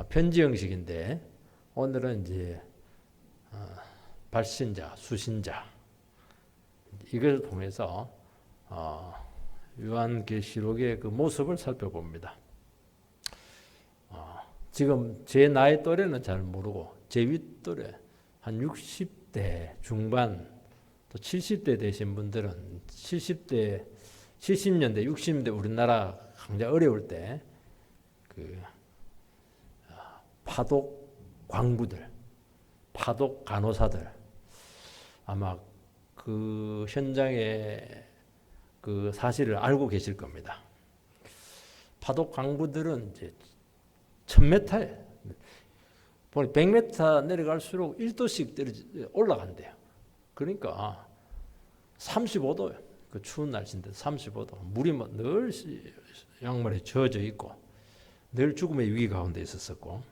편지 형식인데 오늘은 이제 발신자, 수신자 이걸 통해서 요한계시록의 그 모습을 살펴봅니다. 지금 제 나이 또래는 잘 모르고 제 윗또래 한 60대 중반 또 70대 되신 분들은 70대 70년대 60년대 우리나라 굉장히 어려울 때 그 파독 광부들, 파독 간호사들 아마 그 현장의 그 사실을 알고 계실 겁니다. 파독 광부들은 이제 1000m에 보니 100m 내려갈수록 1도씩 올라간대요. 그러니까 35도요. 그 추운 날씨인데 35도. 물이 늘 양말에 젖어 있고 늘 죽음의 위기 가운데 있었었고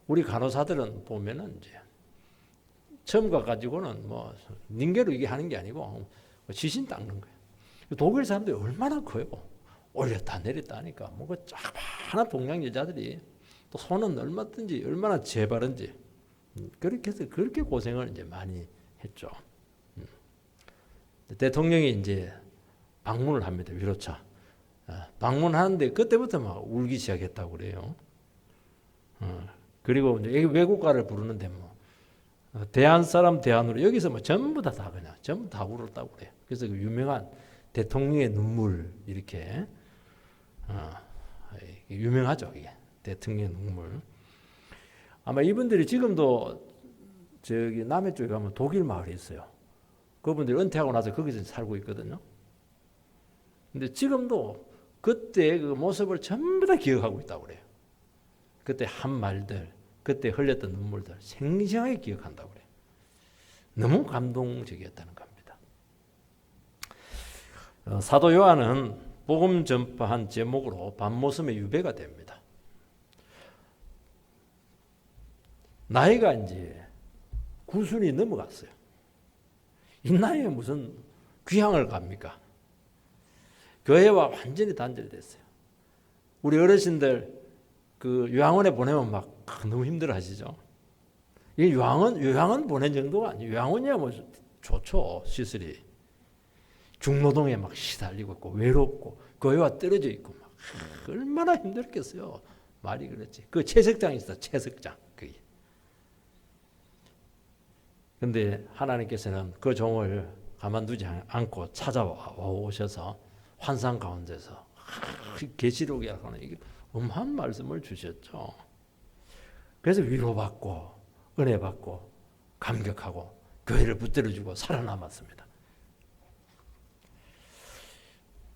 우리 간호사들은 보면은 이제 처음 가가지고는 뭐 닌게로 이게 하는 게 아니고 지신 닦는 거예요. 독일 사람들이 얼마나 커요. 올렸다 내렸다 하니까 뭐 그 작은 동양 여자들이 또 손은 얼마나 재바른지 그렇게 해서 그렇게 고생을 이제 많이 했죠. 대통령이 이제 방문을 합니다. 위로차 방문하는데 그때부터 막 울기 시작했다고 그래요. 그리고 이제 외국가를 부르는데 뭐 대한 사람 대한으로 여기서 뭐 전부 다 그냥 전부 다 울었다고 그래요. 그래서 그 유명한 대통령의 눈물 이렇게 유명하죠. 이게 대통령의 눈물. 아마 이분들이 지금도 저기 남해 쪽에 가면 독일 마을이 있어요. 그분들이 은퇴하고 나서 거기서 살고 있거든요. 근데 지금도 그때 그 모습을 전부 다 기억하고 있다고 그래요. 그때 한 말들, 그때 흘렸던 눈물들 생생하게 기억한다고 그래요. 너무 감동적이었다는 겁니다. 사도 요한은 복음 전파한 제목으로 밤모섬의 유배가 됩니다. 나이가 이제 90이 넘어갔어요. 이 나이에 무슨 귀향을 갑니까? 교회와 완전히 단절됐어요. 우리 어르신들 그 요양원에 보내면 막 너무 힘들어 하시죠. 이 요양원 보낸 정도가 아니에요. 요양원이야 뭐 좋죠. 시설이. 중노동에 막 시달리고 있고 외롭고 교회와 떨어져 있고 막 얼마나 힘들겠어요. 말이 그렇지. 그 채석장이 있어. 채석장. 그게. 근데 하나님께서는 그 종을 가만두지 않고 찾아와 오셔서 환상 가운데서 계시록에 하는 이게 엄한 말씀을 주셨죠. 그래서 위로받고 은혜받고 감격하고 교회를 붙들어주고 살아남았습니다.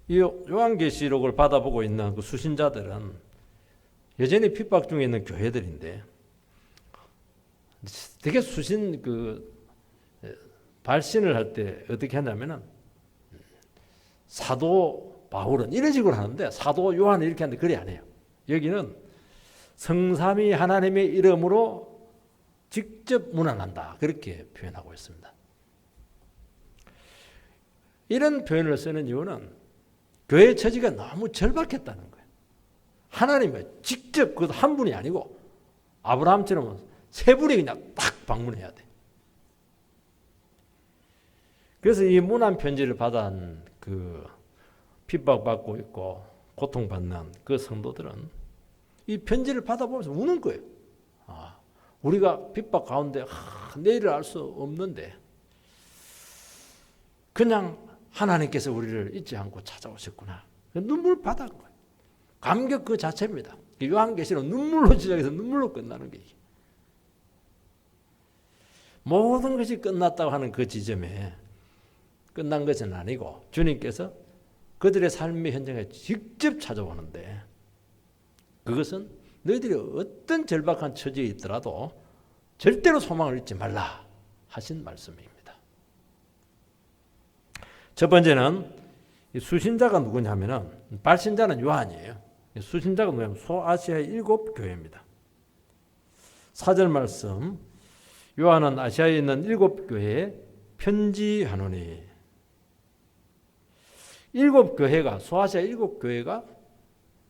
이 요한계시록을 받아보고 있는 그 수신자들은 여전히 핍박 중에 있는 교회들인데 되게 수신 발신을 할 때 어떻게 하냐면은 사도 바울은 이런 식으로 하는데 사도 요한은 이렇게 하는데 그래 안 해요. 여기는 성삼위 하나님의 이름으로 직접 문안한다. 그렇게 표현하고 있습니다. 이런 표현을 쓰는 이유는 교회 처지가 너무 절박했다는 거예요. 하나님이 직접 그 한 분이 아니고 아브라함처럼 세 분이 그냥 딱 방문해야 돼. 그래서 이 문안 편지를 받은 그 핍박받고 있고 고통받는 그 성도들은 이 편지를 받아보면서 우는 거예요. 우리가 핍박 가운데 내일을 알 수 없는데 그냥 하나님께서 우리를 잊지 않고 찾아오셨구나. 눈물 바다인 거예요. 감격 그 자체입니다. 요한계시록 눈물로 시작해서 눈물로 끝나는 게 모든 것이 끝났다고 하는 그 지점에 끝난 것은 아니고 주님께서 그들의 삶의 현장에 직접 찾아오는데 그것은 너희들이 어떤 절박한 처지에 있더라도 절대로 소망을 잃지 말라 하신 말씀입니다. 첫 번째는 수신자가 누구냐면은 발신자는 요한이에요. 수신자가 누구냐면 소아시아의 7교회입니다. 4절 말씀 요한은 아시아에 있는 7교회에 편지하노니 7교회가 소아시아 7교회가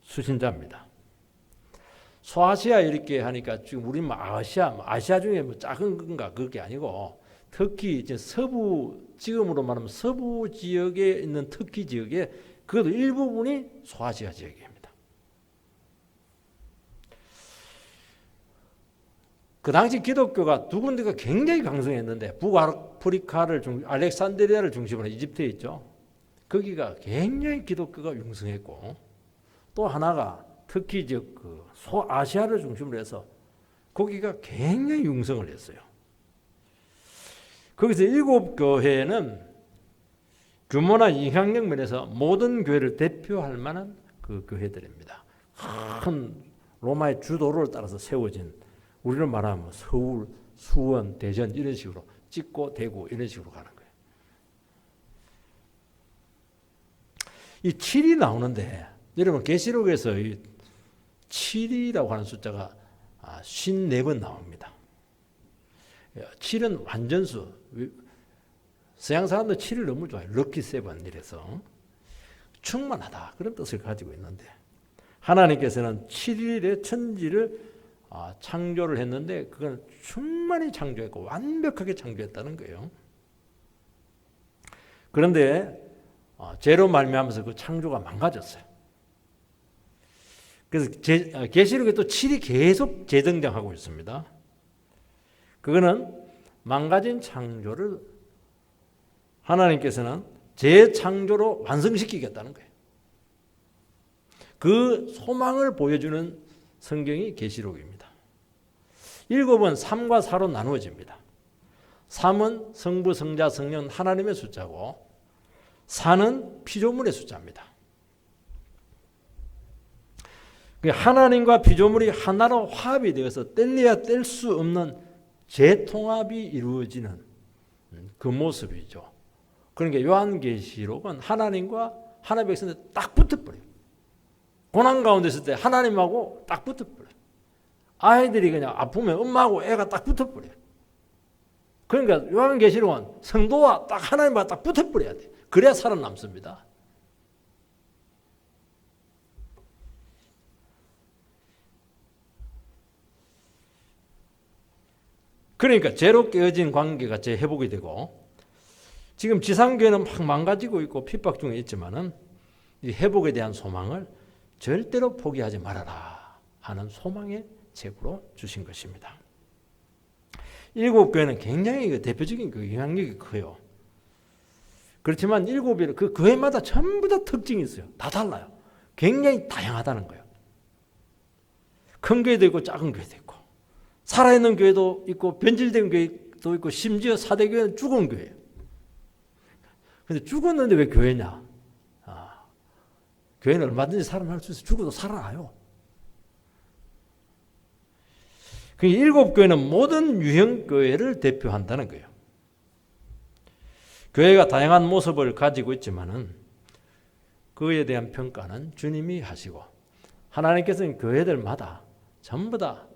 수신자입니다. 소아시아 이렇게 하니까 지금 우리 뭐 아시아 중에 뭐 작은 건가 그게 아니고 특히 이제 서부 지금으로 말하면 서부 지역에 있는 터키 지역에 그것도 일부분이 소아시아 지역입니다. 그 당시 기독교가 두 군데가 굉장히 강성했는데 북아프리카를 알렉산드리아를 중심으로 이집트에 있죠. 거기가 굉장히 기독교가 융성했고 또 하나가 특히 그 소아시아를 중심으로 해서 거기가 굉장히 융성을 했어요. 거기서 7교회는 규모나 영향력 면에서 모든 교회를 대표할 만한 그 교회들입니다. 큰 로마의 주도를 따라서 세워진 우리는 말하면 서울, 수원, 대전 이런 식으로 찍고 대구 이런 식으로 가는 거예요. 이 7이 나오는데 여러분 계시록에서 이 7이라고 하는 숫자가 54번 나옵니다. 7은 완전수. 서양 사람들 7을 너무 좋아해요. 럭키 세븐 이래서 충만하다 그런 뜻을 가지고 있는데 하나님께서는 7일에 천지를 창조를 했는데 그건 충만히 창조했고 완벽하게 창조했다는 거예요. 그런데 죄로 말미암아서 그 창조가 망가졌어요. 그래서 계시록에 또 7이 계속 재등장하고 있습니다. 그거는 망가진 창조를 하나님께서는 재창조로 완성시키겠다는 거예요. 그 소망을 보여주는 성경이 계시록입니다. 7은 3과 4로 나누어집니다. 3은 성부, 성자, 성령 하나님의 숫자고 4는 피조물의 숫자입니다. 하나님과 피조물이 하나로 화합이 되어서 뗄래야 뗄 수 없는 재통합이 이루어지는 그 모습이죠. 그러니까 요한계시록은 하나님과 하나님의 백성들 딱 붙어버려요. 고난 가운데 있을 때 하나님하고 딱 붙어버려요. 아이들이 그냥 아프면 엄마하고 애가 딱 붙어버려요. 그러니까 요한계시록은 성도와 딱 하나님과 딱 붙어버려야 돼. 그래야 살아남습니다. 그러니까 죄로 깨어진 관계가 재회복이 되고 지금 지상교회는 막 망가지고 있고 핍박 중에 있지만은 이 회복에 대한 소망을 절대로 포기하지 말아라 하는 소망의 책으로 주신 것입니다. 7교회는 굉장히 대표적인 그 영향력이 커요. 그렇지만 7교회는 그 교회마다 전부 다 특징이 있어요. 다 달라요. 굉장히 다양하다는 거예요. 큰 교회도 있고 작은 교회도 있고 살아있는 교회도 있고 변질된 교회도 있고 심지어 4대 교회는 죽은 교회예요. 근데 죽었는데 왜 교회냐? 교회는 얼마든지 살아날 수 있어요. 죽어도 살아나요. 그 7교회는 모든 유형 교회를 대표한다는 거예요. 교회가 다양한 모습을 가지고 있지만은 그에 대한 평가는 주님이 하시고 하나님께서는 교회들마다 전부 다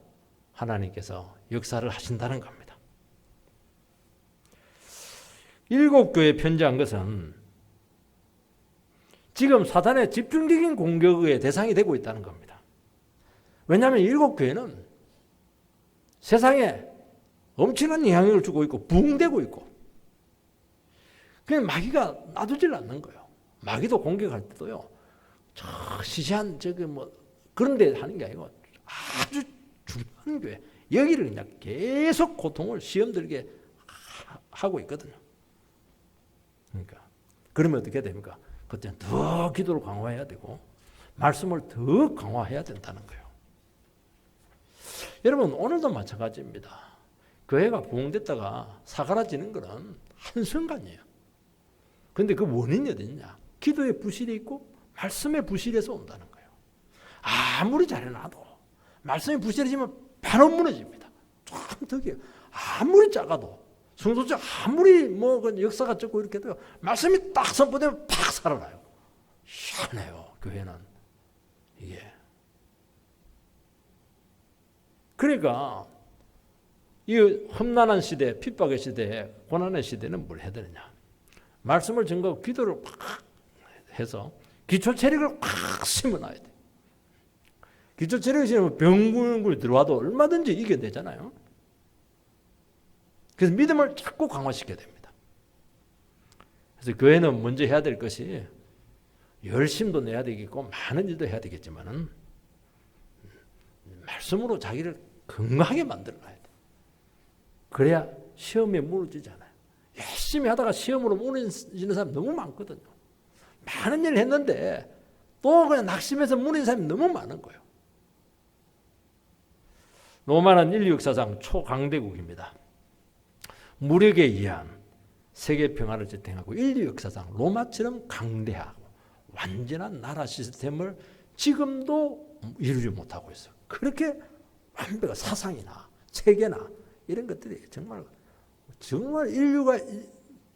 하나님께서 역사를 하신다는 겁니다. 7교회에 편지한 것은 지금 사단의 집중적인 공격의 대상이 되고 있다는 겁니다. 왜냐하면 7교회는 세상에 엄청난 영향력을 주고 있고 부흥되고 있고 그냥 마귀가 놔두질 않는 거예요. 마귀도 공격할 때도요. 저 시시한 그런 데 하는 게 아니고 아주 중요한 교회 여기를 그냥 계속 고통을 시험 들게 하고 있거든요. 그러니까 그러면 어떻게 됩니까? 그때는 더 기도를 강화해야 되고 말씀을 더 강화해야 된다는 거예요. 여러분 오늘도 마찬가지입니다. 교회가 부흥됐다가 사그라지는 것은 한순간이에요. 그런데 그 원인이 어디 있냐? 기도의 부실이 있고 말씀의 부실에서 온다는 거예요. 아무리 잘해놔도 말씀이 부실해지면 바로 무너집니다. 참 특이해요. 아무리 작아도 성도적 아무리 역사가 적고 이렇게 해도 말씀이 딱 선포되면 팍 살아나요. 희한해요. 교회는 이게. 그러니까 이 험난한 시대, 핍박의 시대, 고난의 시대는 뭘 해야 되느냐? 말씀을 증거하고 기도를 팍 해서 기초 체력을 팍 심어놔야 돼. 기초 체력이 있으면 병군이 들어와도 얼마든지 이겨내잖아요. 그래서 믿음을 자꾸 강화시켜야 됩니다. 그래서 교회는 먼저 해야 될 것이 열심도 내야 되겠고 많은 일도 해야 되겠지만은 말씀으로 자기를 건강하게 만들어놔야 돼. 그래야 시험에 무너지지 않아요. 열심히 하다가 시험으로 무너지는 사람 너무 많거든요. 많은 일을 했는데 또 그냥 낙심해서 무너진 사람이 너무 많은 거예요. 로마는 인류 역사상 초강대국입니다. 무력에 의한 세계 평화를 지탱하고 인류 역사상 로마처럼 강대하고 완전한 나라 시스템을 지금도 이루지 못하고 있어요. 그렇게 완벽한 사상이나 체계나 이런 것들이 정말 인류가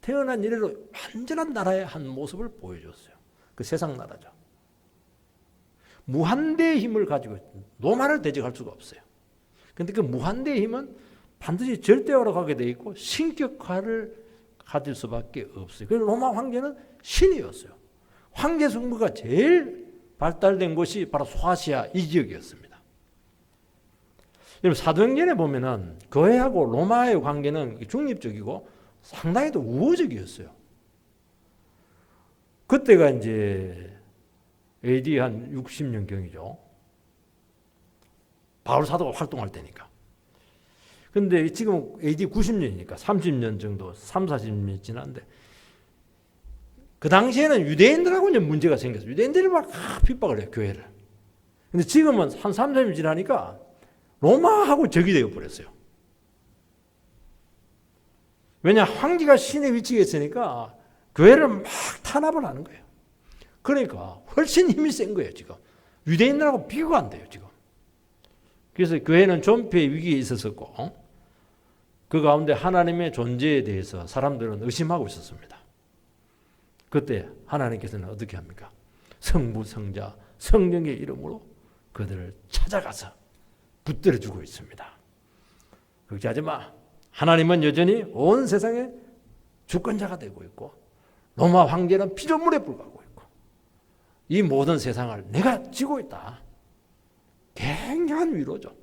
태어난 이래로 완전한 나라의 한 모습을 보여줬어요. 그 세상 나라죠. 무한대의 힘을 가지고 로마를 대적할 수가 없어요. 그런데 그 무한대의 힘은 반드시 절대화로 가게 돼 있고 신격화를 가질 수밖에 없어요. 그래서 로마 황제는 신이었어요. 황제 승부가 제일 발달된 곳이 바로 소아시아 이 지역이었습니다. 여러분 사도행전에 보면은 교회하고 로마의 관계는 중립적이고 상당히 또 우호적이었어요. 그때가 이제 AD 한 60년경이죠. 바울 사도가 활동할 때니까. 근데 지금 AD 90년이니까 30년 정도, 40년이 지났는데 그 당시에는 유대인들하고 이제 문제가 생겼어요. 유대인들이 막 핍박을 해요, 교회를. 근데 지금은 한 3, 4년 지나니까 로마하고 적이 되어 버렸어요. 왜냐, 황제가 신의 위치에 있으니까 교회를 막 탄압을 하는 거예요. 그러니까 훨씬 힘이 센 거예요, 지금. 유대인들하고 비교가 안 돼요, 지금. 그래서 교회는 존폐의 위기에 있었었고, 그 가운데 하나님의 존재에 대해서 사람들은 의심하고 있었습니다. 그때 하나님께서는 어떻게 합니까? 성부, 성자, 성령의 이름으로 그들을 찾아가서 붙들어주고 있습니다. 걱정하지 마. 하나님은 여전히 온 세상의 주권자가 되고 있고 로마 황제는 피조물에 불과하고 있고 이 모든 세상을 내가 쥐고 있다. 굉장한 위로죠.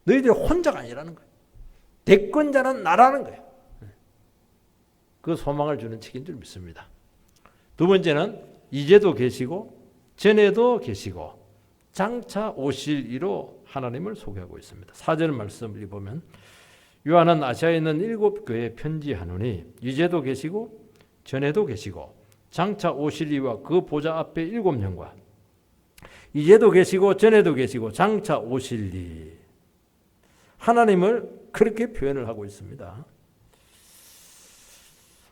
너희들이 혼자가 아니라는 거예요. 대권자는 나라는 거예요. 그 소망을 주는 책인 줄 믿습니다. 두 번째는 이제도 계시고 전에도 계시고 장차 오실 이로 하나님을 소개하고 있습니다. 4절 말씀을 보면 요한은 아시아에 있는 7 교회에 편지하노니 이제도 계시고 전에도 계시고 장차 오실 이와 그 보좌 앞에 7명과 이제도 계시고 전에도 계시고 장차 오실 이 하나님을 그렇게 표현을 하고 있습니다.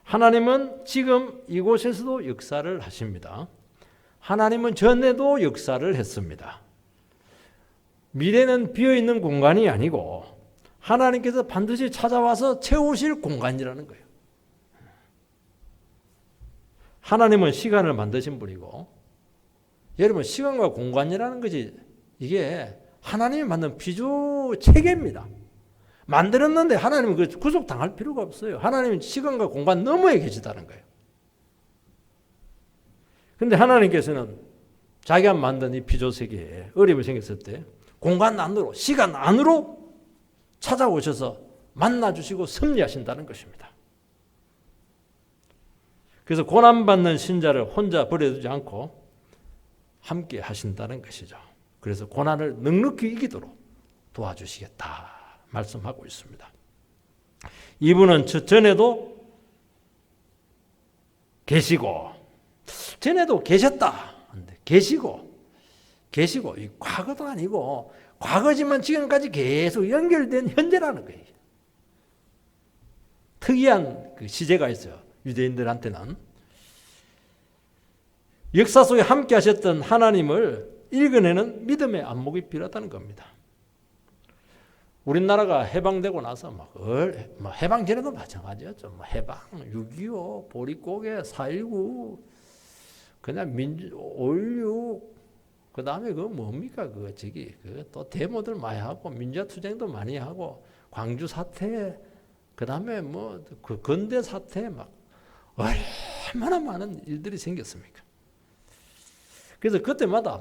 하나님은 지금 이곳에서도 역사를 하십니다. 하나님은 전에도 역사를 했습니다. 미래는 비어있는 공간이 아니고 하나님께서 반드시 찾아와서 채우실 공간이라는 거예요. 하나님은 시간을 만드신 분이고 여러분 시간과 공간이라는 것이 이게 하나님이 만든 피조 체계입니다. 만들었는데 하나님은 그 구속당할 필요가 없어요. 하나님은 시간과 공간 너머에 계시다는 거예요. 그런데 하나님께서는 자기가 만든 이 피조 세계에 어려움이 생겼을 때 공간 안으로 시간 안으로 찾아오셔서 만나주시고 섭리하신다는 것입니다. 그래서 고난받는 신자를 혼자 버려두지 않고 함께 하신다는 것이죠. 그래서 고난을 넉넉히 이기도록 도와주시겠다 말씀하고 있습니다. 이분은 전에도 계시고 전에도 계셨다. 계시고 이 과거도 아니고 과거지만 지금까지 계속 연결된 현재라는 거예요. 특이한 그 시제가 있어요. 유대인들한테는 역사 속에 함께 하셨던 하나님을 읽어내는 믿음의 안목이 필요하다는 겁니다. 우리나라가 해방되고 나서 해방 전에도 마찬가지였죠. 해방, 6.25, 보릿고개, 4.19, 그냥 5.16, 그 다음에 그거 뭡니까? 또 데모들 많이 하고, 민주화 투쟁도 많이 하고, 광주 사태, 그 다음에 그 건대 사태, 얼마나 많은 일들이 생겼습니까? 그래서 그때마다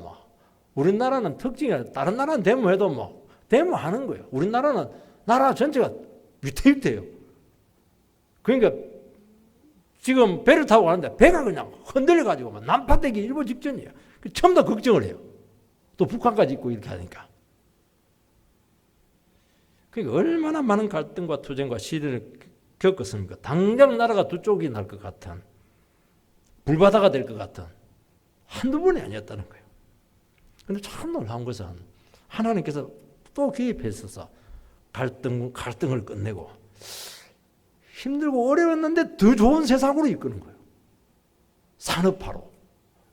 우리나라는 특징이 다른 나라는 데모해도 뭐 데모하는 거예요. 우리나라는 나라 전체가 위태위태해요. 그러니까 지금 배를 타고 가는데 배가 그냥 흔들려가지고 막 난파되기 일보 직전이에요. 처음부터 걱정을 해요. 또 북한까지 있고 이렇게 하니까. 그러니까 얼마나 많은 갈등과 투쟁과 시대를 겪었습니까? 당장 나라가 두 쪽이 날 것 같은, 불바다가 될 것 같은 한두 번이 아니었다는 거예요. 그런데 참 놀라운 것은 하나님께서 또 개입했어서 갈등을 끝내고 힘들고 어려웠는데 더 좋은 세상으로 이끄는 거예요. 산업화로,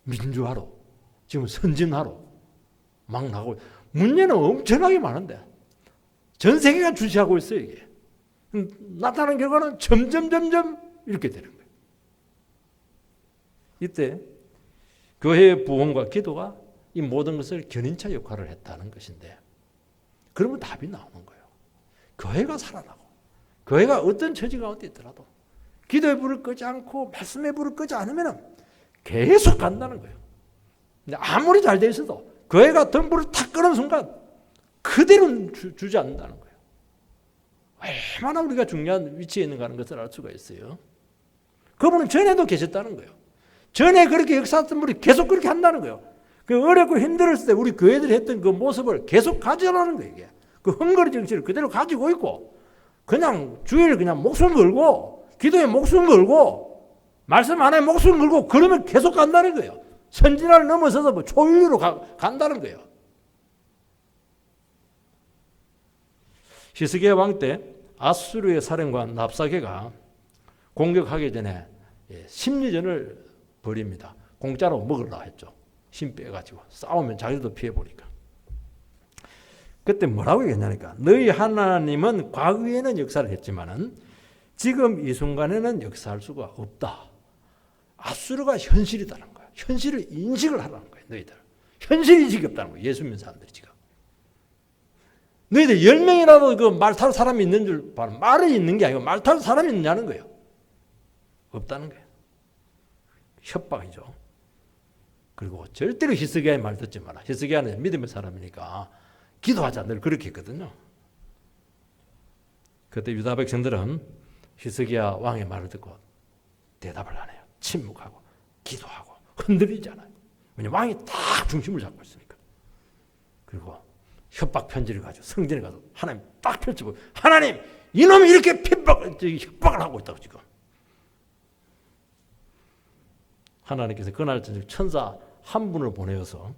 민주화로, 지금 선진화로 막 나가고, 문제는 엄청나게 많은데 전 세계가 주시하고 있어요. 이게 나타나는 결과는 점점 이렇게 되는 거예요. 이때 교회의 부흥과 기도가 이 모든 것을 견인차 역할을 했다는 것인데, 그러면 답이 나오는 거예요. 교회가 살아나고, 교회가 어떤 처지 가운데 있더라도 기도의 불을 끄지 않고 말씀의 불을 끄지 않으면 계속 간다는 거예요. 근데 아무리 잘 돼 있어도 교회가 등불을 탁 끄는 순간 그대로 주지 않는다는 거예요. 얼마나 우리가 중요한 위치에 있는가 하는 것을 알 수가 있어요. 그분은 전에도 계셨다는 거예요. 전에 그렇게 역사했던 분이 계속 그렇게 한다는 거예요. 그 어렵고 힘들었을 때 우리 교회들이 했던 그 모습을 계속 가져가는 거예요. 이게. 그 헝거리 정신을 그대로 가지고 있고, 그냥 주일 그냥 목숨 걸고, 기도에 목숨 걸고, 말씀 안에 목숨 걸고, 그러면 계속 간다는 거예요. 선진화를 넘어서서 뭐 초인류로 간다는 거예요. 히스기야 왕 때 아수르의 사령관 납사게가 공격하기 전에 심리전을 벌입니다. 공짜로 먹으려고 했죠. 힘 빼가지고 싸우면 자기도 피해보니까. 그때 뭐라고 얘기했냐니까, 너희 하나님은 과거에는 역사를 했지만은 지금 이 순간에는 역사할 수가 없다. 아수르가 현실이다는 거야. 현실을 인식을 하라는 거예요. 너희들 현실 인식이 없다는 거예요. 예수 믿는 사람들이 지금. 너희들 10명이라도 그 말 탈 사람이 있는 줄 봐. 말이 있는 게 아니고 말 탈 사람이 있느냐는 거예요. 없다는 거예요. 협박이죠. 그리고 절대로 히스기야의 말 듣지 마라. 히스기야는 믿음의 사람이니까 기도하자 늘 그렇게 했거든요. 그때 유다 백성들은 히스기야 왕의 말을 듣고 대답을 안 해요. 침묵하고 기도하고 흔들리지 않아요. 왜냐하면 왕이 딱 중심을 잡고 있으니까. 그리고 협박 편지를 가지고 성전에 가서 하나님 딱 펼쳐보고, 하나님 이놈이 이렇게 협박을 하고 있다고 지금. 하나님께서 그날 저녁 천사 한 분을 보내어서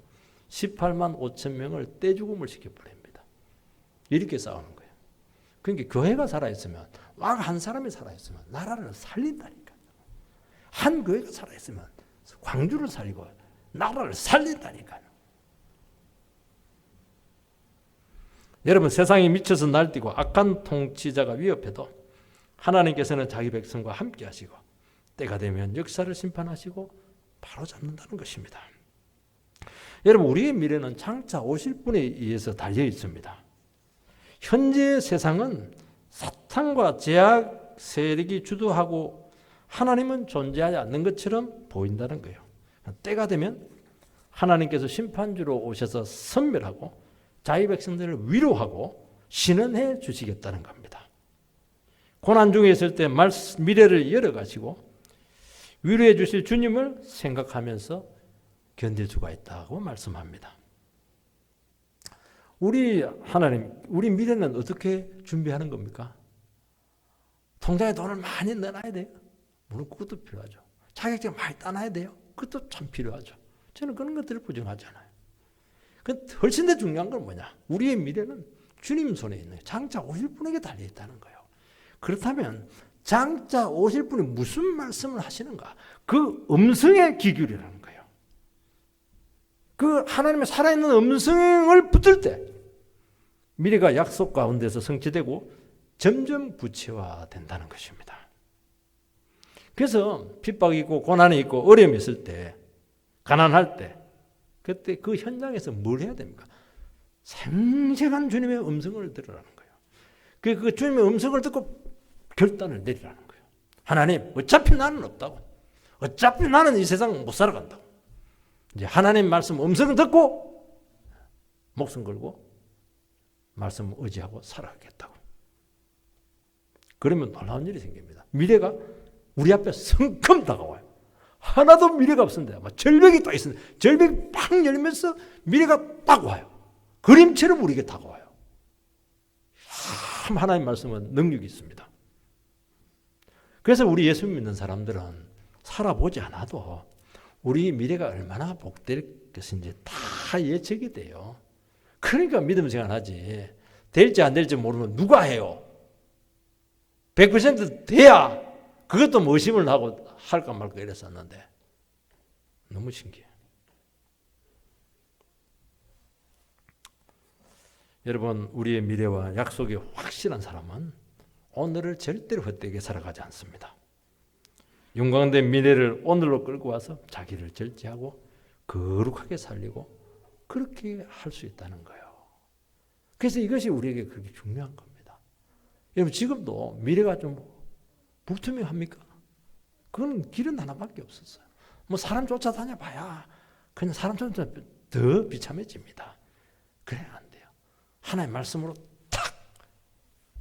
18만 5천 명을 떼죽음을 시켜버립니다. 이렇게 싸우는 거예요. 그러니까 교회가 살아있으면, 왕 한 사람이 살아있으면 나라를 살린다니까요. 한 교회가 살아있으면 광주를 살리고 나라를 살린다니까요. 여러분, 세상이 미쳐서 날뛰고 악한 통치자가 위협해도 하나님께서는 자기 백성과 함께 하시고 때가 되면 역사를 심판하시고 바로 잡는다는 것입니다. 여러분, 우리의 미래는 장차 오실 분에 의해서 달려 있습니다. 현재 세상은 사탄과 제약 세력이 주도하고 하나님은 존재하지 않는 것처럼 보인다는 거예요. 때가 되면 하나님께서 심판주로 오셔서 선멸하고 자기 백성들을 위로하고 신원해 주시겠다는 겁니다. 고난 중에 있을 때 미래를 열어가시고 위로해 주실 주님을 생각하면서 견딜 수가 있다고 말씀합니다. 우리 하나님, 우리 미래는 어떻게 준비하는 겁니까? 통장에 돈을 많이 넣어놔야 돼요. 물론 그것도 필요하죠. 자격증 많이 따놔야 돼요. 그것도 참 필요하죠. 저는 그런 것들을 부정하지 않아요. 훨씬 더 중요한 건 뭐냐? 우리의 미래는 주님 손에 있는 거예요. 장차 오실 분에게 달려있다는 거예요. 그렇다면 장차 오실 분이 무슨 말씀을 하시는가? 그 음성에 귀 기울이라는 거예요. 그 하나님의 살아있는 음성을 붙들 때 미래가 약속 가운데서 성취되고 점점 구체화된다는 것입니다. 그래서 핍박이 있고 고난이 있고 어려움이 있을 때, 가난할 때, 그때 그 현장에서 뭘 해야 됩니까? 생생한 주님의 음성을 들으라는 거예요. 그 주님의 음성을 듣고 결단을 내리라는 거예요. 하나님, 어차피 나는 없다고. 어차피 나는 이 세상 못 살아간다고. 이제 하나님 말씀 음성을 듣고 목숨 걸고 말씀 의지하고 살아가겠다고. 그러면 놀라운 일이 생깁니다. 미래가 우리 앞에 성큼 다가와요. 하나도 미래가 없는데 절벽이 딱 있는데 절벽이 팍 열면서 미래가 딱 와요. 그림처럼 우리에게 다가와요. 참 하나님의 말씀은 능력이 있습니다. 그래서 우리 예수 믿는 사람들은 살아보지 않아도 우리 미래가 얼마나 복될 것인지 다 예측이 돼요. 그러니까 믿음 생활하지. 될지 안 될지 모르면 누가 해요? 100% 돼야 그것도 의심을 하고 할까 말까 이랬었는데 너무 신기해. 여러분, 우리의 미래와 약속이 확실한 사람은 오늘을 절대로 헛되게 살아가지 않습니다. 영광된 미래를 오늘로 끌고 와서 자기를 절제하고 거룩하게 살리고 그렇게 할 수 있다는 거예요. 그래서 이것이 우리에게 그렇게 중요한 겁니다. 여러분, 지금도 미래가 좀 불투명합니까? 그건 길은 하나밖에 없었어요. 뭐 사람 쫓아다녀봐야 그냥 사람 쫓아 더 비참해집니다. 그래 안 돼요. 하나님의 말씀으로 탁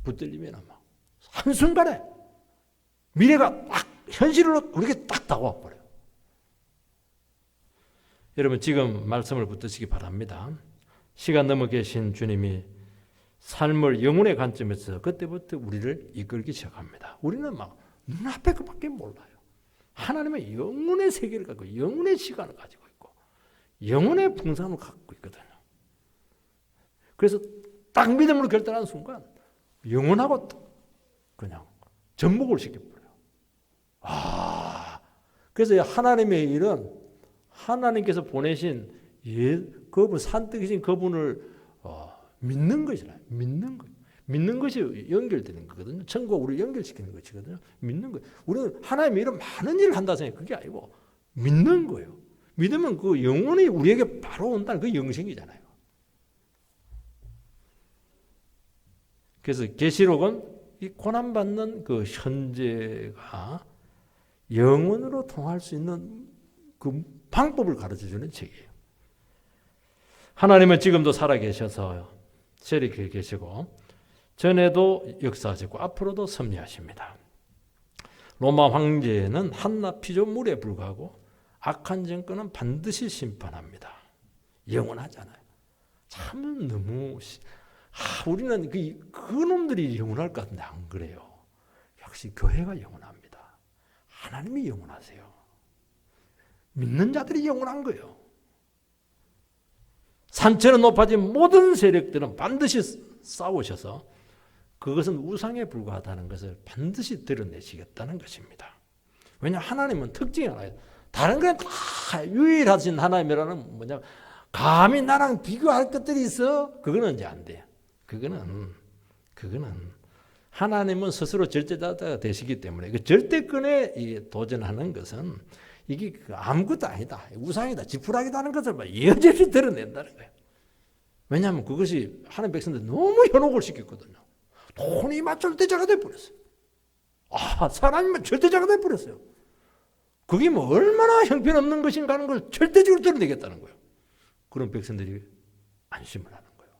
붙들리면 막 한순간에 미래가 딱 현실로 우리에게 딱 다가와 버려요. 여러분, 지금 말씀을 붙드시기 바랍니다. 시간 넘어 계신 주님이 삶을 영혼의 관점에서 그때부터 우리를 이끌기 시작합니다. 우리는 막 눈앞에 그밖에 몰라요. 하나님의 영혼의 세계를 갖고 영혼의 시간을 가지고 있고 영혼의 풍성함을 갖고 있거든요. 그래서 딱 믿음으로 결단하는 순간 영혼하고 그냥 접목을 시켜버려요. 그래서 하나님의 일은 하나님께서 보내신 그분 산뜻이신 그분을 믿는 것이잖아요. 믿는 것. 믿는 것이 연결되는 거거든요. 천국과 우리를 연결시키는 것이거든요. 믿는 거예요. 우리는 하나님의 일은 많은 일을 한다 생각해. 그게 아니고 믿는 거예요. 믿으면 그 영혼이 우리에게 바로 온다는 그 영생이잖아요. 그래서 계시록은 이 고난받는 그 현재가 영혼으로 통할 수 있는 그 방법을 가르쳐주는 책이에요. 하나님은 지금도 살아계셔서 세리에 계시고 전에도 역사하시고 앞으로도 섭리하십니다. 로마 황제는 한낱 피조물에 불과하고 악한 정권은 반드시 심판합니다. 영원하잖아요. 참 너무 우리는 그 놈들이 영원할 것 같은데 안 그래요. 역시 교회가 영원합니다. 하나님이 영원하세요. 믿는 자들이 영원한 거예요. 산처럼 높아진 모든 세력들은 반드시 싸우셔서 그것은 우상에 불과하다는 것을 반드시 드러내시겠다는 것입니다. 왜냐하면 하나님은 특징이 하나예요. 다른 건 다 유일하신 하나님이라는 뭐냐면 감히 나랑 비교할 것들이 있어? 그거는 이제 안 돼요. 그거는 하나님은 스스로 절대자가 되시기 때문에 그 절대권에 도전하는 것은 이게 아무것도 아니다. 우상이다. 지푸라기다는 것을 여전히 드러낸다는 거예요. 왜냐하면 그것이 하나님 백성들 너무 현혹을 시켰거든요. 돈이 막 절대자가 돼버렸어요. 사람이면 절대자가 돼버렸어요. 그게 뭐 얼마나 형편없는 것인가 하는 걸 절대적으로 드러내겠다는 거예요. 그런 백성들이 안심을 하는 거예요.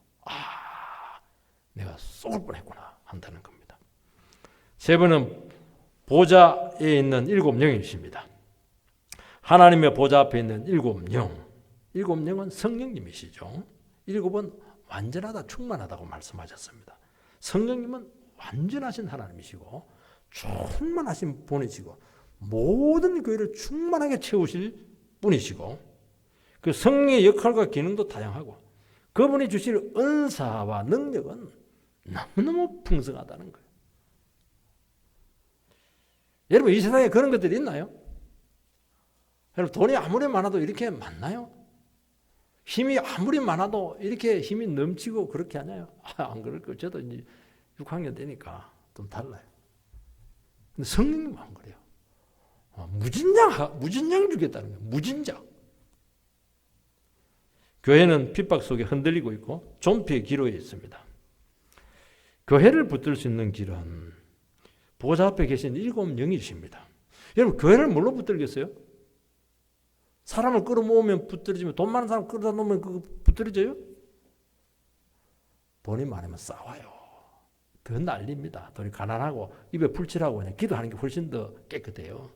내가 쏠 뻔했구나 한다는 겁니다. 세 번은 보좌에 있는 7영이십니다. 하나님의 보좌 앞에 있는 7영. 7영은 성령님이시죠. 7은 완전하다, 충만하다고 말씀하셨습니다. 성령님은 완전하신 하나님이시고 충만하신 분이시고 모든 교회를 충만하게 채우실 분이시고 그 성령의 역할과 기능도 다양하고 그분이 주실 은사와 능력은 너무너무 풍성하다는 거예요. 여러분, 이 세상에 그런 것들이 있나요? 여러분, 돈이 아무리 많아도 이렇게 많나요? 힘이 아무리 많아도 이렇게 힘이 넘치고 그렇게 하나요? 안 그럴 거예요. 저도 이제 6학년 되니까 좀 달라요. 근데 성령님은 안 그래요. 무진장 주겠다는 거예요. 무진장. 교회는 핍박 속에 흔들리고 있고 존폐의 기로에 있습니다. 교회를 붙들 수 있는 길은 보좌 앞에 계신 7영이십니다. 여러분, 교회를 뭘로 붙들겠어요? 사람을 끌어모으면 붙들어지면 돈 많은 사람 끌어다 놓으면 그거 붙들어져요? 돈이 많으면 싸워요. 더 난립니다. 돈이 가난하고 입에 풀칠하고 그냥 기도하는 게 훨씬 더 깨끗해요.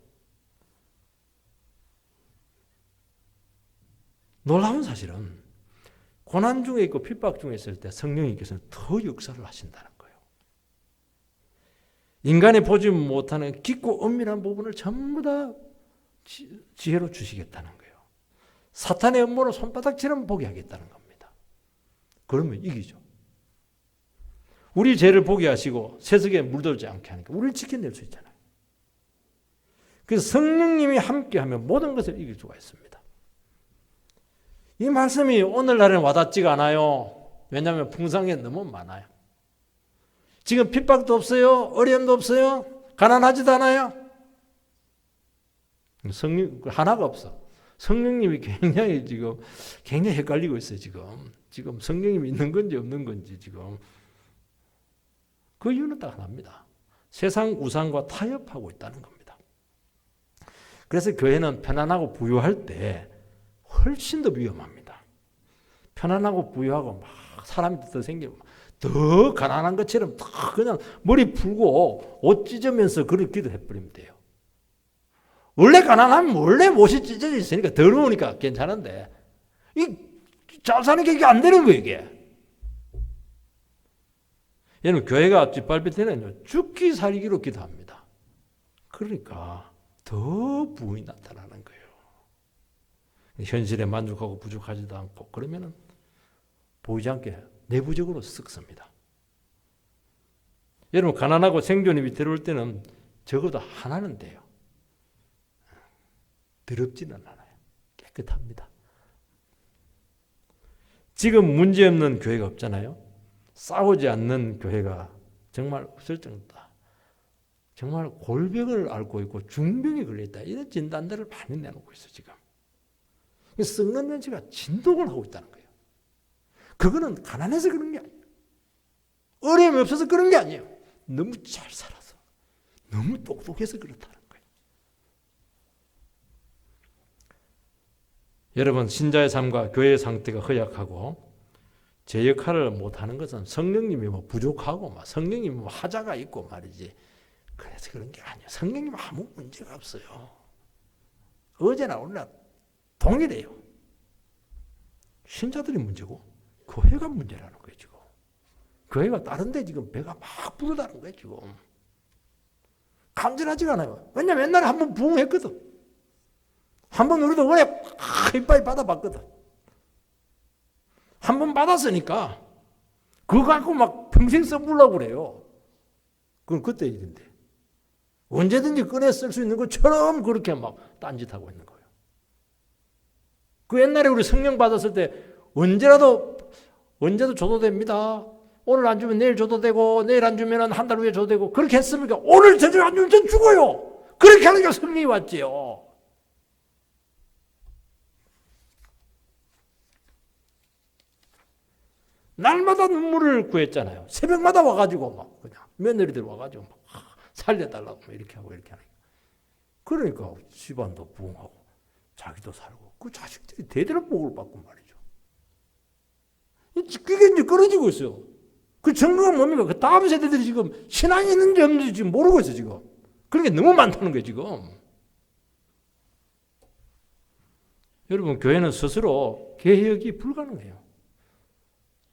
놀라운 사실은 고난 중에 있고 핍박 중에 있을 때 성령님께서는 더 역사를 하신다는 거예요. 인간이 보지 못하는 깊고 엄밀한 부분을 전부 다 지혜로 주시겠다는 거예요. 사탄의 음모로 손바닥처럼 보게 하겠다는 겁니다. 그러면 이기죠. 우리 죄를 보게 하시고 세속에 물들지 않게 하니까 우리를 지켜낼 수 있잖아요. 그래서 성령님이 함께하면 모든 것을 이길 수가 있습니다. 이 말씀이 오늘날에는 와닿지가 않아요. 왜냐하면 풍성에 너무 많아요. 지금 핍박도 없어요. 어려움도 없어요. 가난하지도 않아요. 성령 하나가 없어. 성령님이 굉장히 헷갈리고 있어요. 지금 성령님이 있는 건지 없는 건지 지금. 그 이유는 딱 하나입니다. 세상 우상과 타협하고 있다는 겁니다. 그래서 교회는 편안하고 부유할 때 훨씬 더 위험합니다. 편안하고 부유하고 막 사람이 더 생기고 더 가난한 것처럼 그냥 머리 풀고 옷 찢으면서 그렇게 기도해버리면 돼요. 원래 가난하면 원래 옷이 찢어져 있으니까 더러우니까 괜찮은데 잘 사는 게 이게 안 되는 거예요. 이게. 여러분 교회가 뒷발릴 때는 죽기 살기로 기도합니다. 그러니까 더 부흥이 나타나는 거예요. 현실에 만족하고 부족하지도 않고 그러면은 보이지 않게 내부적으로 썩습니다. 여러분 가난하고 생존이 위태로울 때는 적어도 하나는 돼요. 더럽지는 않아요. 깨끗합니다. 지금 문제없는 교회가 없잖아요. 싸우지 않는 교회가 정말 없을 정도다. 정말 골병을 앓고 있고 중병에 걸려있다. 이런 진단들을 많이 내놓고 있어요. 지금. 썩는 연체가 진동을 하고 있다는 거예요. 그거는 가난해서 그런 게 아니에요. 어려움이 없어서 그런 게 아니에요. 너무 잘 살아서. 너무 똑똑해서 그렇다는 거예요. 여러분 신자의 삶과 교회의 상태가 허약하고 제 역할을 못하는 것은 성령님이 부족하고 성령님이 하자가 있고 말이지. 그래서 그런 게 아니에요. 성령님 아무 문제가 없어요. 어제나 오늘날 동일해요. 신자들이 문제고 교회가 문제라는 거예요. 지금. 교회가 다른 데 지금 배가 막 부르다는 거예요. 지금. 간절하지가 않아요. 왜냐면 옛날에 한번 부흥했거든. 한번 우리도 은혜 이빨 받아봤거든. 한번 받았으니까 그거 갖고 막 평생 써보려고 그래요. 그건 그때 일인데. 언제든지 꺼내 쓸 수 있는 것처럼 그렇게 막 딴짓하고 있는 거예요. 그 옛날에 우리 성령 받았을 때 언제도 줘도 됩니다. 오늘 안 주면 내일 줘도 되고 내일 안 주면 한 달 후에 줘도 되고 그렇게 했습니까? 오늘 저녁 안 주면 전 죽어요. 그렇게 하니까 성령이 왔지요. 날마다 눈물을 구했잖아요. 새벽마다 와가지고 막 그냥 며느리들 와가지고 막 살려달라고 이렇게 하고 이렇게 하니까. 그러니까 집안도 부흥하고 자기도 살고 그 자식들이 대대로 복을 받고 말이죠. 그게 이제 끊어지고 있어요. 그 증거가 뭡니까? 그 다음 세대들이 지금 신앙이 있는지 없는지 지금 모르고 있어요. 지금. 그런 게 너무 많다는 거예요. 지금. 여러분 교회는 스스로 개혁이 불가능해요.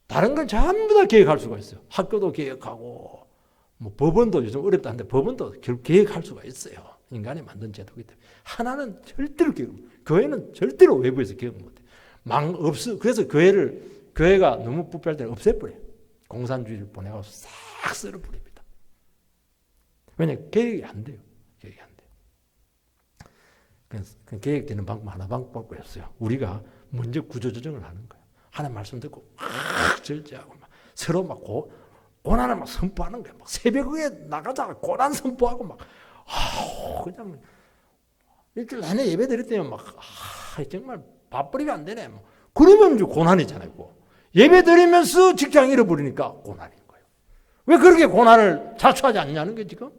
다른 건 전부 다 계획할 수가 있어요. 학교도 계획하고 뭐 법원도 요즘 어렵다는데 법원도 계획할 수가 있어요. 인간이 만든 제도이기 때문에. 하나는 절대로 교회는 절대로 외부에서 계획 못해요. 그래서 교회가 너무 부패할 때는 없애버려요. 공산주의를 보내고 싹 쓸어버립니다. 왜냐하면 계획이 안 돼요. 계획이 안 돼요. 그래서 계획되는 방법이었어요. 우리가 먼저 구조조정을 하는 거예요. 하나님 말씀 듣고 막 절제하고 막 서로 막 고난을 막 선포하는 거예요. 막 새벽에 나가다가 고난 선포하고 막 그냥 일주일 내내 예배 드릴 때면 막 정말 밥벌이가 안 되네. 그러면 이제 고난이잖아요. 예배 드리면서 직장 잃어버리니까 고난인 거예요. 왜 그렇게 고난을 자초하지 않냐는 게 지금?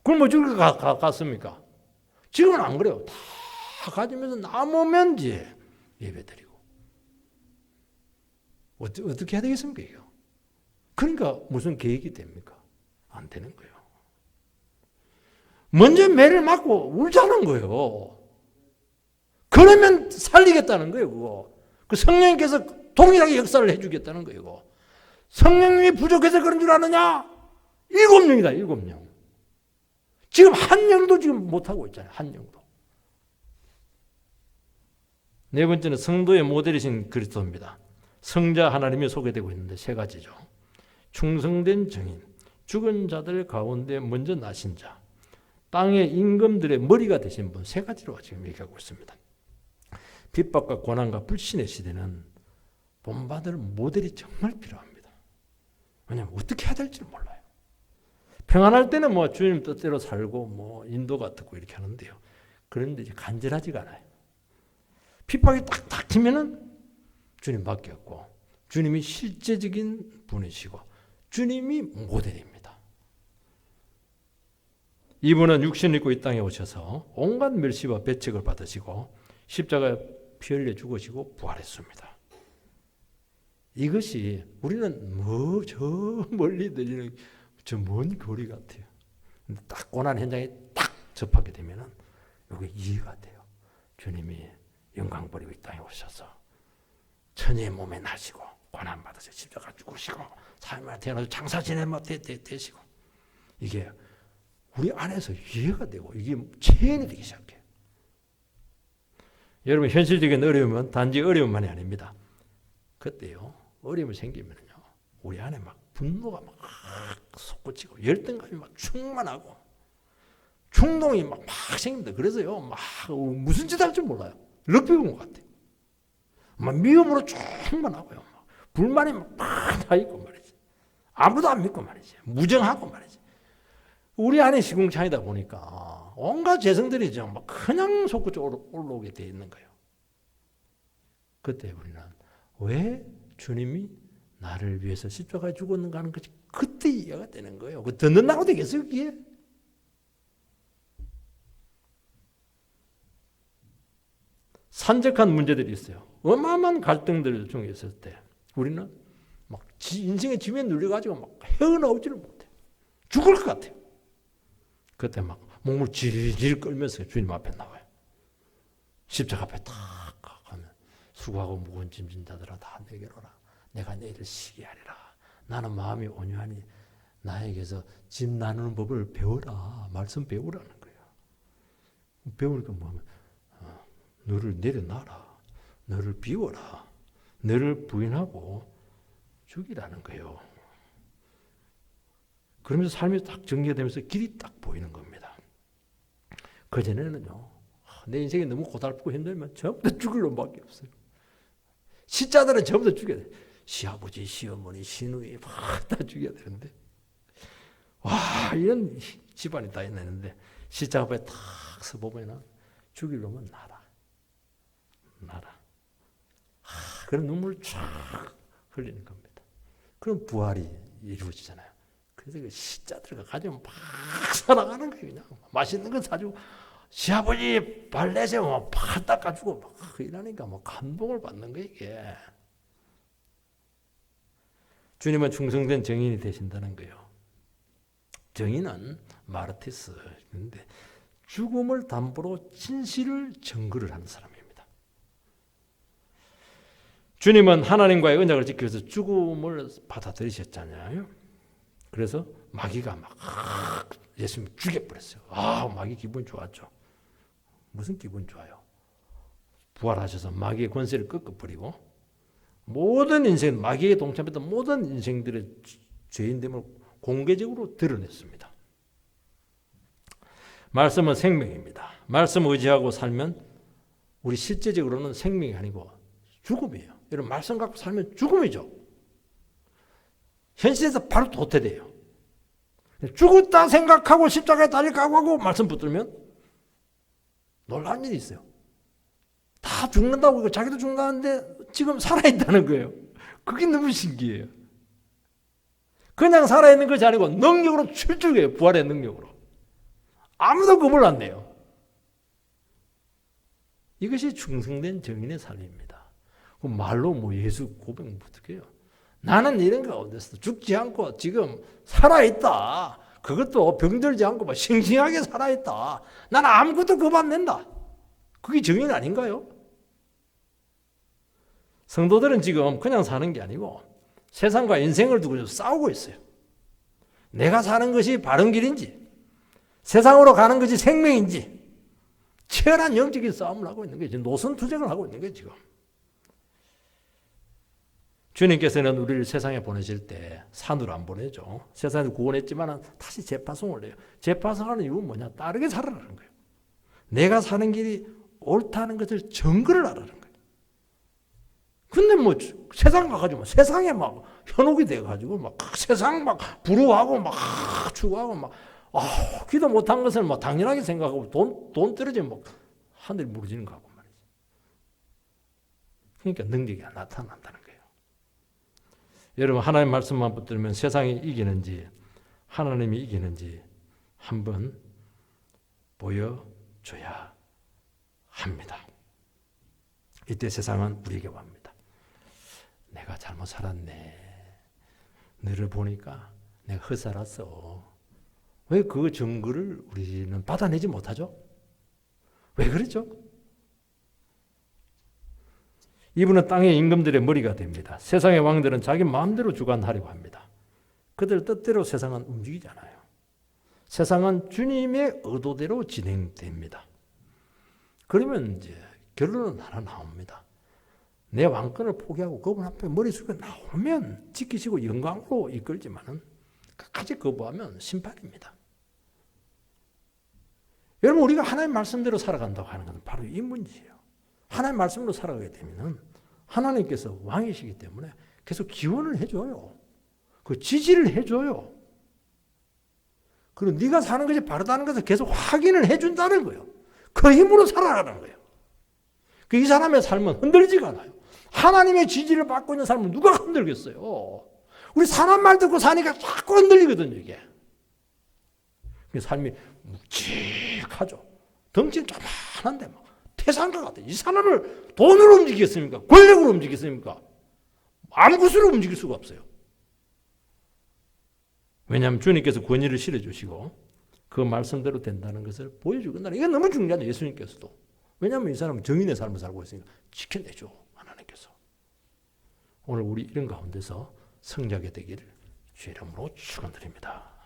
그럼 뭐 저렇게 갔습니까? 지금은 안 그래요. 다 가지면서 남으면 이제 예배 드리고. 어떻게 해야 되겠습니까? 이거? 그러니까 무슨 계획이 됩니까? 안 되는 거예요. 먼저 매를 맞고 울자는 거예요. 그러면 살리겠다는 거예요, 그거. 그 성령님께서 동일하게 역사를 해주겠다는 거예요, 그거. 성령님이 부족해서 그런 줄 아느냐? 7명이다, 7명. 지금 한 명도 지금 못하고 있잖아요, 한 명도. 네 번째는 성도의 모델이신 그리스도입니다. 성자 하나님이 소개되고 있는데 세 가지죠. 충성된 증인, 죽은 자들 가운데 먼저 나신 자, 땅의 임금들의 머리가 되신 분, 세 가지로 지금 얘기하고 있습니다. 핍박과 고난과 불신의 시대는 본받을 모델이 정말 필요합니다. 왜냐하면 어떻게 해야 될지 몰라요. 평안할 때는 뭐 주님 뜻대로 살고 뭐 인도가 듣고 이렇게 하는데요. 그런데 이제 간절하지가 않아요. 핍박이 딱 닥치면은 주님밖에 없고, 주님이 실제적인 분이시고 주님이 모델입니다. 이분은 육신을 입고 이 땅에 오셔서 온갖 멸시와 배척을 받으시고 십자가에 피 흘려 죽으시고 부활했습니다. 이것이 우리는 뭐 저 멀리 들리는 저 먼 거리 같아요. 근데 딱 고난 현장에 딱 접하게 되면은 이게 이해가 돼요. 주님이 영광 버리고 이 땅에 오셔서 천의 몸에 나시고 고난 받으셔 십자가 죽으시고 삶을 태어나서 장사 지내면 되시고, 이게 우리 안에서 이해가 되고 이게 체현이 되기 시작해요. 여러분, 현실적인 어려움은 단지 어려움만이 아닙니다. 그때요, 어려움이 생기면요, 우리 안에 막 분노가 막 솟구치고 열등감이 막 충만하고 충동이 막 생깁니다. 그래서요, 막 무슨 짓 할 줄 몰라요. 럭비군 것 같아요. 막 미움으로 충만하고요, 막 불만이 막 다 있고 말이지. 아무도 안 믿고 말이지. 무정하고 말이지. 우리 안에 시궁창이다 보니까 온갖 재성들이 막 그냥 솟구쳐 올라오게 돼 있는 거예요. 그때 우리는 왜 주님이 나를 위해서 십자가에 죽었는가 하는 것이 그때 이해가 되는 거예요. 그 듣는 나고 되겠어요, 그게? 산적한 문제들이 있어요. 어마어마한 갈등들 중에 있을 때 우리는 막 인생의 짐에 눌려가지고 막 헤어나오지를 못해. 죽을 것 같아요. 그때 막 몸을 질질 끌면서 주님 앞에 나와요. 십자가 앞에 탁 가면 수고하고 무거운 짐진 자들아 다 내게로 오라. 내가 너희를 쉬게 하리라. 나는 마음이 온유하니 나에게서 짐 나누는 법을 배워라. 말씀 배우라는 거예요. 배우니까 뭐냐면 너를 내려놔라. 너를 비워라. 너를 부인하고 죽이라는 거예요. 그러면서 삶이 딱 정리되면서 길이 딱 보이는 겁니다. 그전에는요, 내 인생이 너무 고달프고 힘들면 전부 다 죽을 놈밖에 없어요. 시자들은 전부 다 죽여야 돼. 시아버지, 시어머니, 시누이 다 죽여야 되는데, 와, 이런 집안이 다 있는데 시자 앞에 탁 서보면 죽일 놈은 나라. 그런 눈물을 쫙 흘리는 겁니다. 그럼 부활이 이루어지잖아요. 그래서 그 시자들과 가지고 막 살아가는 거예요. 그냥 맛있는 거 사주고 시아버지 발레세 팍 닦아주고 막 이러니까 뭐 감동을 받는 거예요, 이게. 주님은 충성된 정인이 되신다는 거예요. 정인은 마르티스인데 죽음을 담보로 진실을 증거를 하는 사람입니다. 주님은 하나님과의 언약을 지키면서 죽음을 받아들이셨잖아요. 그래서 마귀가 막 예수님 죽여버렸어요. 마귀 기분 좋았죠. 무슨 기분 좋아요? 부활하셔서 마귀의 권세를 꺾어버리고 모든 인생, 마귀에 동참했던 모든 인생들의 죄인됨을 공개적으로 드러냈습니다. 말씀은 생명입니다. 말씀을 의지하고 살면 우리 실제적으로는 생명이 아니고 죽음이에요. 이런 말씀 갖고 살면 죽음이죠. 현실에서 바로 도태돼요. 죽었다 생각하고 십자가에 달릴 각오하고 말씀 붙들면 놀라운 일이 있어요. 다 죽는다고 자기도 죽는다는데 지금 살아있다는 거예요. 그게 너무 신기해요. 그냥 살아있는 것이 아니고 능력으로 출중해요. 부활의 능력으로. 아무도 겁을 안 내요. 이것이 충성된 정인의 삶입니다. 그 말로 뭐 예수 고백 어떻게 해요? 나는 이런 가운데서 죽지 않고 지금 살아있다. 그것도 병들지 않고 막 싱싱하게 살아있다. 나는 아무것도 겁 안 낸다. 그게 정인 아닌가요? 성도들은 지금 그냥 사는 게 아니고 세상과 인생을 두고 싸우고 있어요. 내가 사는 것이 바른 길인지, 세상으로 가는 것이 생명인지, 치열한 영적인 싸움을 하고 있는 거예요. 노선투쟁을 하고 있는 거예요, 지금. 주님께서는 우리를 세상에 보내실 때 산으로 안 보내죠. 세상에서 구원했지만 다시 재파송을 해요. 재파송하는 이유는 뭐냐? 다르게 살아라는 거예요. 내가 사는 길이 옳다는 것을 증거를 하라는 거예요. 근데 뭐 세상 가가지고 세상에 막 현혹이 돼가지고 막 세상 막 부러워하고 막 추구하고 막 기도 못한 것을 막 당연하게 생각하고 돈 떨어지면 막 하늘이 무너지는 거 하고 말이죠. 그러니까 능력이 안 나타난다는 거예요. 여러분 하나님 말씀만 붙들면 세상이 이기는지 하나님이 이기는지 한번 보여줘야 합니다. 이때 세상은 우리에게 옵니다. 내가 잘못 살았네. 너를 보니까 내가 헛살았어. 왜 그 증거를 우리는 받아내지 못하죠? 왜 그랬죠? 이분은 땅의 임금들의 머리가 됩니다. 세상의 왕들은 자기 마음대로 주관하려고 합니다. 그들 뜻대로 세상은 움직이잖아요. 세상은 주님의 의도대로 진행됩니다. 그러면 이제 결론은 하나 나옵니다. 내 왕권을 포기하고 그분 앞에 머리 숙여 나오면 지키시고 영광으로 이끌지만은 끝까지 거부하면 심판입니다. 여러분 우리가 하나님 말씀대로 살아간다고 하는 것은 바로 이 문제예요. 하나님 말씀으로 살아가게 되면은 하나님께서 왕이시기 때문에 계속 기원을 해줘요. 그 지지를 해줘요. 그리고 네가 사는 것이 바르다는 것을 계속 확인을 해준다는 거예요. 그 힘으로 살아가는 거예요. 이 사람의 삶은 흔들리지가 않아요. 하나님의 지지를 받고 있는 사람은 누가 흔들겠어요? 우리 사람 말 듣고 사니까 자꾸 흔들리거든요, 이게. 삶이 묵직하죠. 덩치는 조그만한데 막 태산과 같아. 이 사람을 돈으로 움직이겠습니까? 권력으로 움직이겠습니까? 아무 것으로 움직일 수가 없어요. 왜냐하면 주님께서 권위를 실어주시고 그 말씀대로 된다는 것을 보여주고 이게 너무 중요하죠. 예수님께서도. 왜냐하면 이 사람은 정인의 삶을 살고 있으니까 지켜내죠. 하나님께서. 오늘 우리 이런 가운데서 성장하게 되기를 주의 이름으로 축원드립니다.